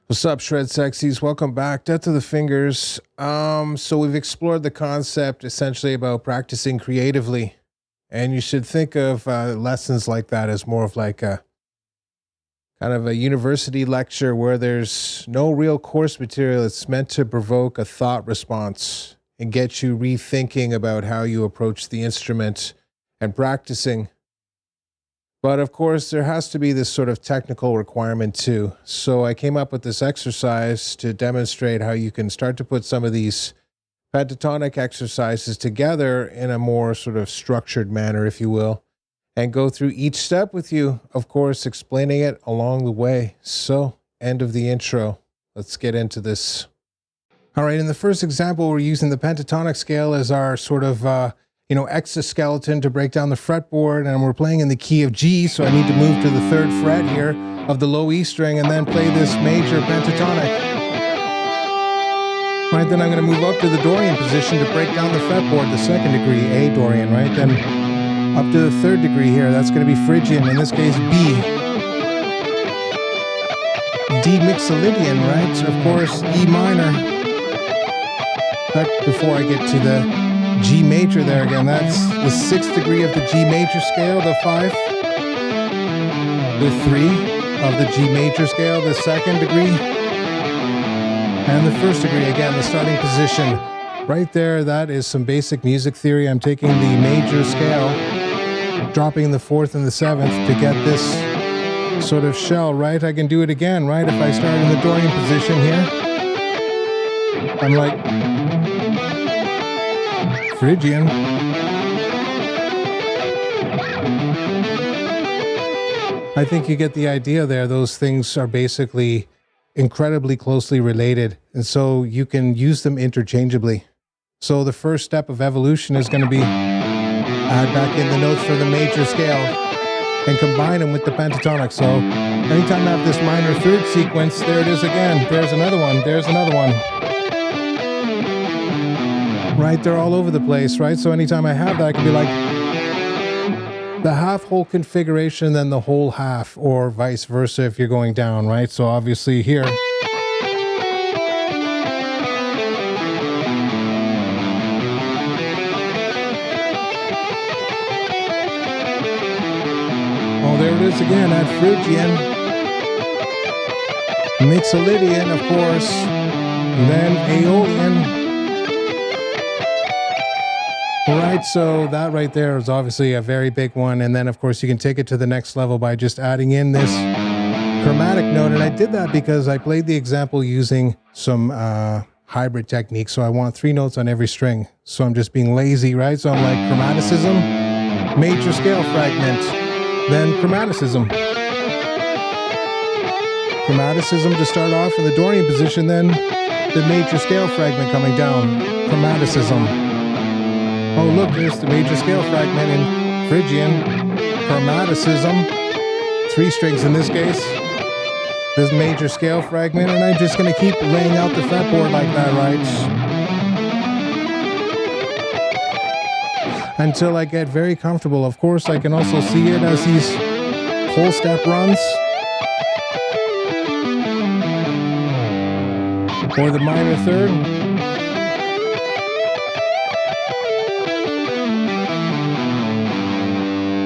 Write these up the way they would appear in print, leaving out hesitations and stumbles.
What's up, Shred Sexies? Welcome back. Death to the Fingers. So we've explored the concept essentially about practicing creatively. And you should think of lessons like that as more of like a kind of a university lecture where there's no real course material. It's meant to provoke a thought response and get you rethinking about how you approach the instrument and practicing. But of course, there has to be this sort of technical requirement too. So I came up with this exercise to demonstrate how you can start to put some of these pentatonic exercises together in a more sort of structured manner, if you will, and go through each step with you, of course, explaining it along the way. So, end of the intro. Let's get into this. All right, in the first example, we're using the pentatonic scale as our sort of exoskeleton to break down the fretboard, and we're playing in the key of G, so I need to move to the 3rd fret here of the low E string and then play this major pentatonic. Right, then I'm going to move up to the Dorian position to break down the fretboard, the 2nd degree, A Dorian, right? Then up to the 3rd degree here, that's going to be Phrygian, in this case B. D Mixolydian, right? So of course, E minor. Back before I get to the G major there again, that's the 6th degree of the G major scale, the 5. The 3 of the G major scale, the 2nd degree. And the 1st degree, again, the starting position. Right there, that is some basic music theory. I'm taking the major scale, dropping the 4th and the 7th to get this sort of shell, right? I can do it again, right? If I start in the Dorian position here, I'm like Phrygian. I think you get the idea there. Those things are basically incredibly closely related, and so you can use them interchangeably. So the first step of evolution is going to be add back in the notes for the major scale and combine them with the pentatonic. So anytime I have this minor 3rd sequence, there it is again. There's another one. There's another one. Right, they're all over the place, right? So anytime I have that, I can be like the half-whole configuration, then the whole half, or vice versa if you're going down, right? So obviously here, oh, there it is again, at Phrygian, Mixolydian, of course, and then Aeolian. Right, so that right there is obviously a very big one, and then of course you can take it to the next level by just adding in this chromatic note, and I did that because I played the example using some hybrid technique, so I want 3 notes on every string, so I'm just being lazy, right? So I'm like chromaticism, major scale fragment, then chromaticism. Chromaticism to start off in the Dorian position, then the major scale fragment coming down, chromaticism. Oh, look, there's the major scale fragment in Phrygian, chromaticism, 3 strings in this case, this major scale fragment, and I'm just going to keep laying out the fretboard like that, right? Until I get very comfortable. Of course, I can also see it as these whole step runs, or the minor 3rd.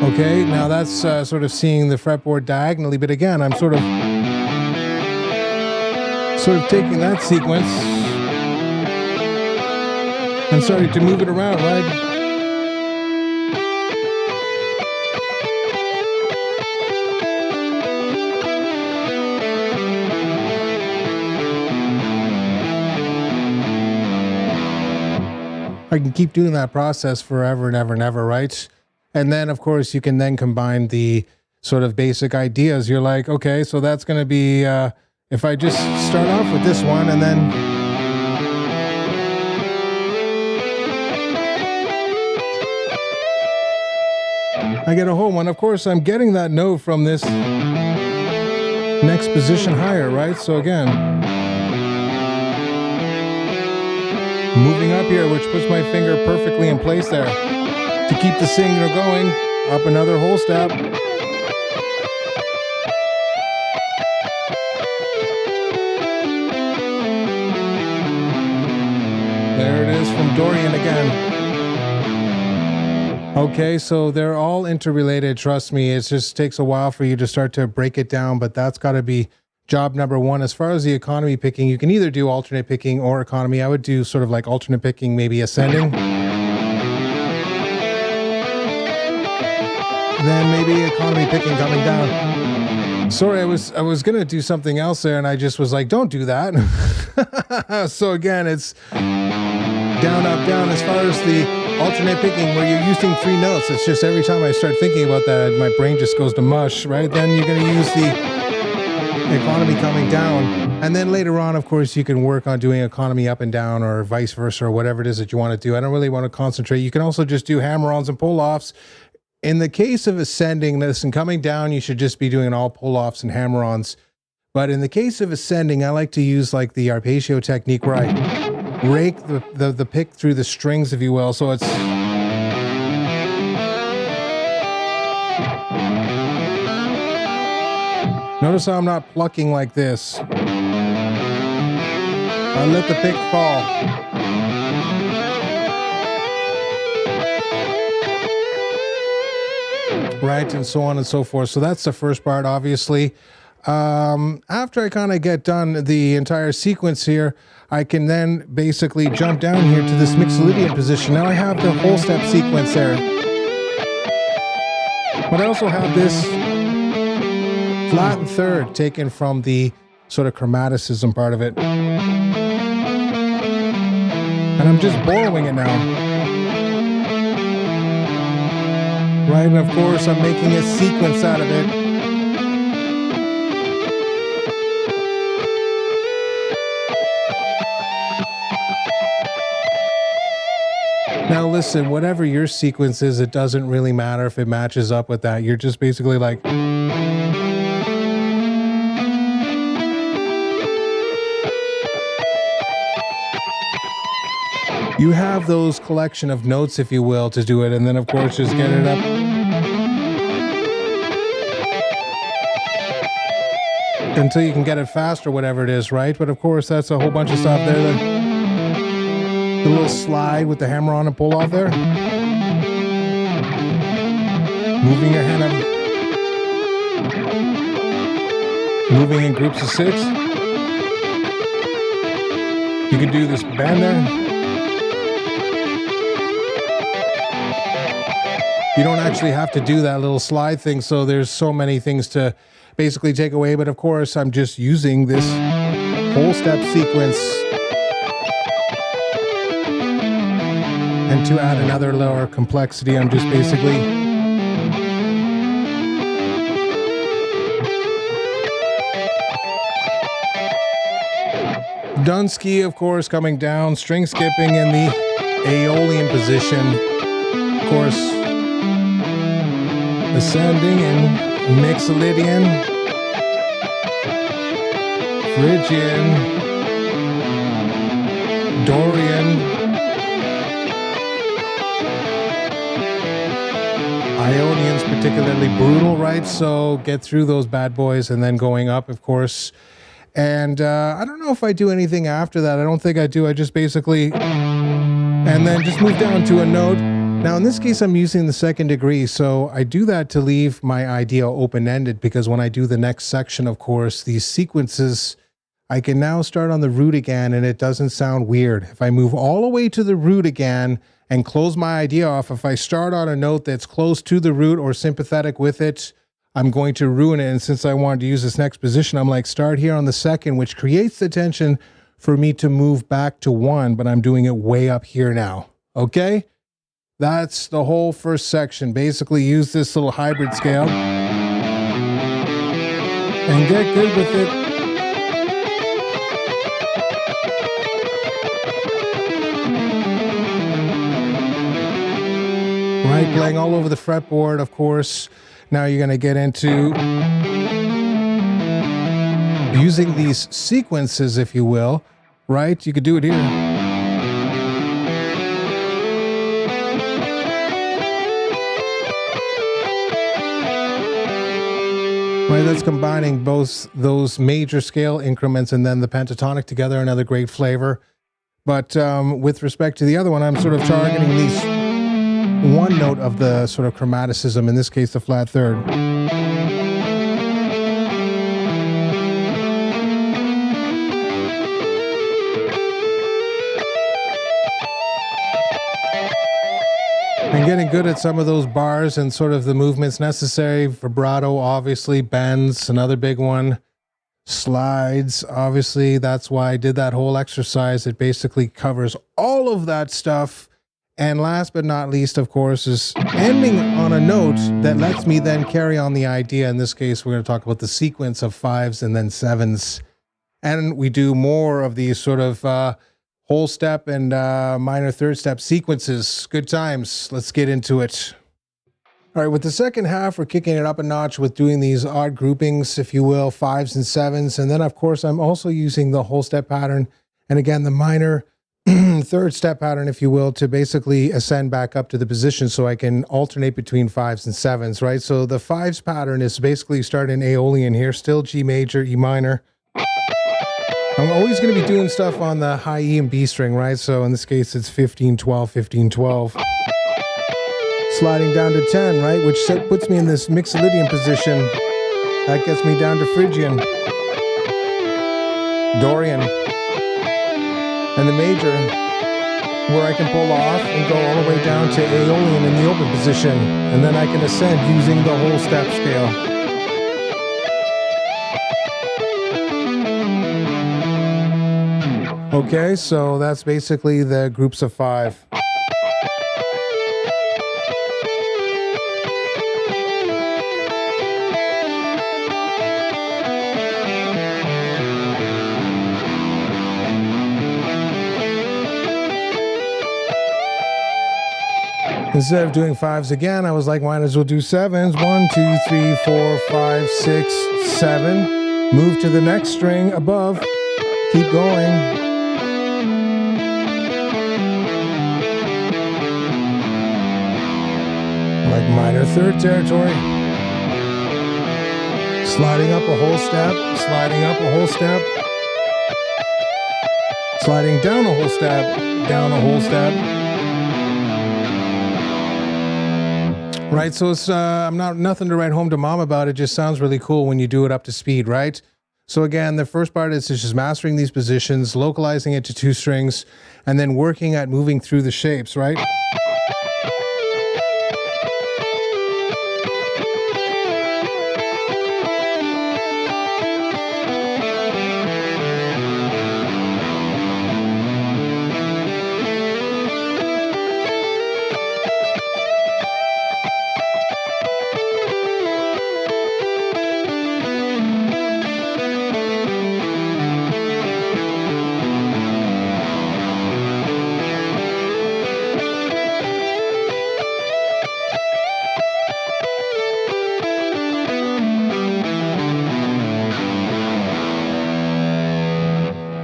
Okay, now that's sort of seeing the fretboard diagonally, but again, I'm sort of taking that sequence and starting to move it around, right? I can keep doing that process forever and ever and ever, right? And then, of course, you can then combine the sort of basic ideas. You're like, okay, so that's going to be, if I just start off with this one and then I get a whole one. Of course, I'm getting that note from this next position higher, right? So again, moving up here, which puts my finger perfectly in place there. To keep the signal going, up another whole step. this from Dorian again. Okay, so they're all interrelated, trust me. It just takes a while for you to start to break it down, but that's got to be job number one. As far as the economy picking, you can either do alternate picking or economy. I would do sort of like alternate picking, maybe ascending. Then maybe economy picking coming down. Sorry, I was gonna do something else there, and I just was like, don't do that. So again, it's down, up, down. As far as the alternate picking, where you're using 3 notes, it's just every time I start thinking about that, my brain just goes to mush, right? Then you're gonna use the economy coming down, and then later on, of course, you can work on doing economy up and down, or vice versa, or whatever it is that you want to do. I don't really want to concentrate. You can also just do hammer-ons and pull-offs. In the case of ascending, listen, coming down, you should just be doing all pull-offs and hammer-ons. But in the case of ascending, I like to use like the arpeggio technique where I rake the pick through the strings, if you will. So it's... Notice how I'm not plucking like this. I let the pick fall. Right, and so on and so forth. So that's the first part, obviously. After I kind of get done the entire sequence here, I can then basically jump down here to this Mixolydian position. Now I have the whole step sequence there. But I also have this flat and third taken from the sort of chromaticism part of it. And I'm just borrowing it now. Right, and of course I'm making a sequence out of it. Now listen, whatever your sequence is, it doesn't really matter if it matches up with that. You're just basically like... You have those collection of notes, if you will, to do it, and then of course just get it up until you can get it fast or whatever it is, right? But of course that's a whole bunch of stuff there. The little slide with the hammer on and pull off there. Moving your hand up. Moving in groups of 6. You can do this bend there. You don't actually have to do that little slide thing, so there's so many things to basically take away, but of course I'm just using this whole step sequence. And to add another lower complexity, I'm just basically Dunsky, of course, coming down, string skipping in the Aeolian position, of course. Ascending and Mixolydian, Phrygian, Dorian, Ionian's particularly brutal, right? So get through those bad boys and then going up, of course. And I don't know if I do anything after that. I don't think I do. I just basically, and then just move down to a note. Now, in this case, I'm using the 2nd degree, so I do that to leave my idea open-ended, because when I do the next section, of course, these sequences, I can now start on the root again, and it doesn't sound weird. If I move all the way to the root again and close my idea off, if I start on a note that's close to the root or sympathetic with it, I'm going to ruin it. And since I wanted to use this next position, I'm like, start here on the 2nd, which creates the tension for me to move back to 1, but I'm doing it way up here now, okay? That's the whole first section. Basically use this little hybrid scale and get good with it. Right, playing all over the fretboard, of course. Now you're going to get into using these sequences, if you will, right? You could do it here. Right, that's combining both those major scale increments and then the pentatonic together, another great flavor. But with respect to the other one, I'm sort of targeting these one note of the sort of chromaticism, in this case, the flat third. And getting good at some of those bars and sort of the movements necessary. Vibrato, obviously. Bends, another big one. Slides, obviously. That's why I did that whole exercise. It basically covers all of that stuff. And last but not least, of course, is ending on a note that lets me then carry on the idea. In this case, we're going to talk about the sequence of 5s and then 7s. And we do more of these sort of whole step and minor third step sequences. Good times. Let's get into it. All right, with the second half, we're kicking it up a notch with doing these odd groupings, if you will, 5s and 7s. And then, of course, I'm also using the whole step pattern. And again, the minor third step pattern, if you will, to basically ascend back up to the position so I can alternate between 5s and 7s, right? So the 5s pattern is basically starting Aeolian here, still G major, E minor. I'm always going to be doing stuff on the high E and B string, right? So in this case, it's 15, 12, 15, 12. Sliding down to 10, right? Which puts me in this Mixolydian position. That gets me down to Phrygian, Dorian, and the major, where I can pull off and go all the way down to Aeolian in the open position. And then I can ascend using the whole step scale. Okay, so that's basically the groups of 5. Instead of doing 5s again, I was like, might as well do 7s. 1, 2, 3, 4, 5, 6, 7. Move to the next string above. Keep going. Like minor third territory. Sliding up a whole step, sliding up a whole step. Sliding down a whole step, down a whole step. Right, so it's I'm not nothing to write home to mom about. It just sounds really cool when you do it up to speed, right? So again, the first part is just mastering these positions, localizing it to 2 strings, and then working at moving through the shapes, right?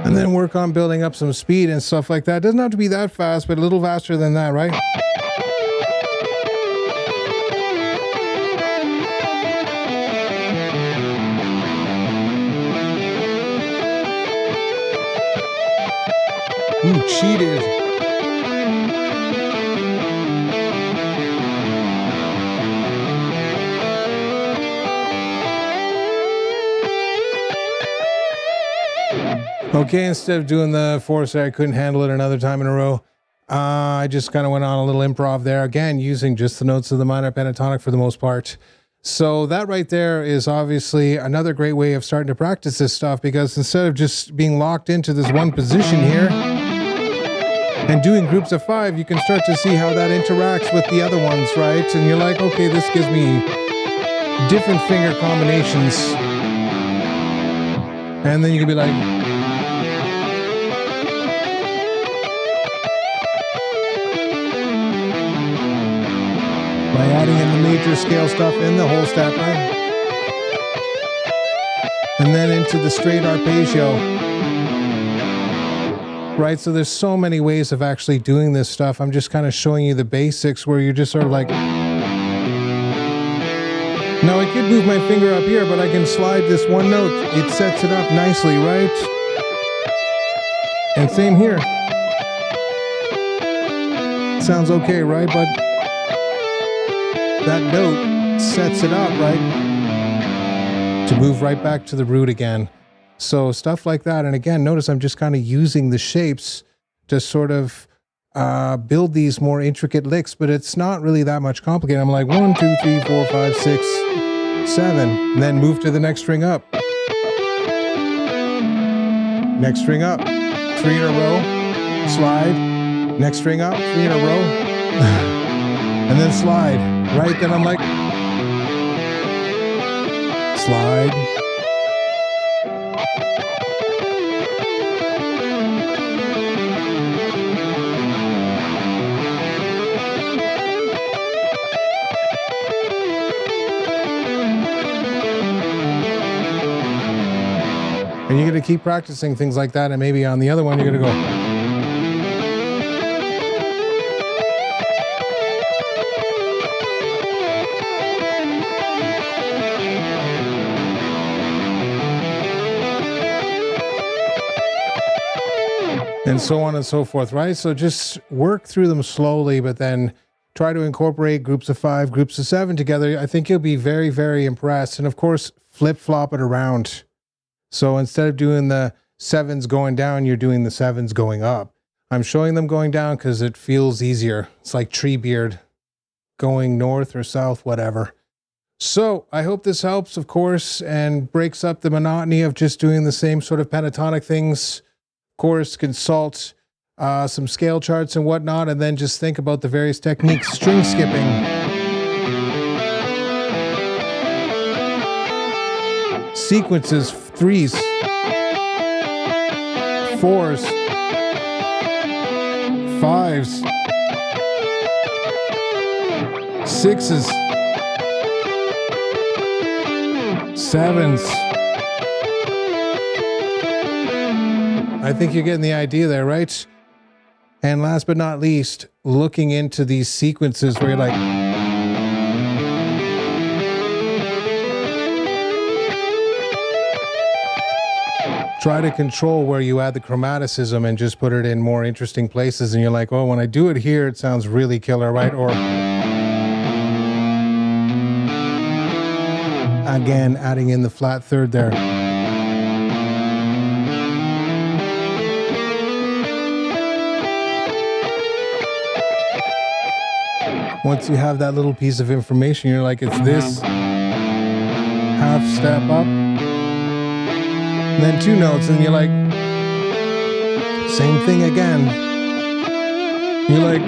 And then work on building up some speed and stuff like that. It doesn't have to be that fast, but a little faster than that, right? Ooh, cheated. Okay, instead of doing the 4th, I couldn't handle it another time in a row. I just kind of went on a little improv there. Again, using just the notes of the minor pentatonic for the most part. So that right there is obviously another great way of starting to practice this stuff, because instead of just being locked into this one position here and doing groups of 5, you can start to see how that interacts with the other ones, right? And you're like, okay, this gives me different finger combinations. And then you can be like, by adding in the major scale stuff in the whole step, right? And then into the straight arpeggio. Right, so there's so many ways of actually doing this stuff. I'm just kind of showing you the basics where you're just sort of like... Now I could move my finger up here, but I can slide this one note. It sets it up nicely, right? And same here. Sounds okay, right? But that note sets it up, right? To move right back to the root again. So stuff like that. And again, notice I'm just kind of using the shapes to sort of build these more intricate licks, but it's not really that much complicated. I'm like 1, 2, 3, 4, 5, 6, 7, and then move to the next string up. Next string up, 3 in a row, slide. Next string up, 3 in a row, and then slide. Right, then I'm like, slide. And you're going to keep practicing things like that, and maybe on the other one, you're going to go. And so on and so forth, right? So just work through them slowly, but then try to incorporate groups of 5, groups of 7 together. I think you'll be very, very impressed. And of course, flip-flop it around. So instead of doing the 7s going down, you're doing the 7s going up. I'm showing them going down because it feels easier. It's like Treebeard going north or south, whatever. So I hope this helps, of course, and breaks up the monotony of just doing the same sort of pentatonic things. Of course, consult some scale charts and whatnot, and then just think about the various techniques. String skipping. Sequences, 3s, 4s, 5s, 6s, 7s. I think you're getting the idea there, right? And last but not least, looking into these sequences where you're like, try to control where you add the chromaticism and just put it in more interesting places. And you're like, oh, when I do it here, it sounds really killer, right? Or again, adding in the flat third there. Once you have that little piece of information, you're like, it's this half step up, and then 2 notes, and you're like, same thing again. You're like,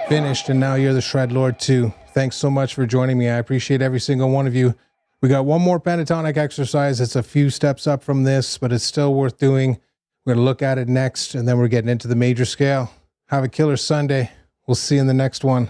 finished, and now you're the Shred Lord too. Thanks so much for joining me. I appreciate every single one of you. We got one more pentatonic exercise. It's a few steps up from this, but it's still worth doing. We're going to look at it next, and then we're getting into the major scale. Have a killer Sunday. We'll see you in the next one.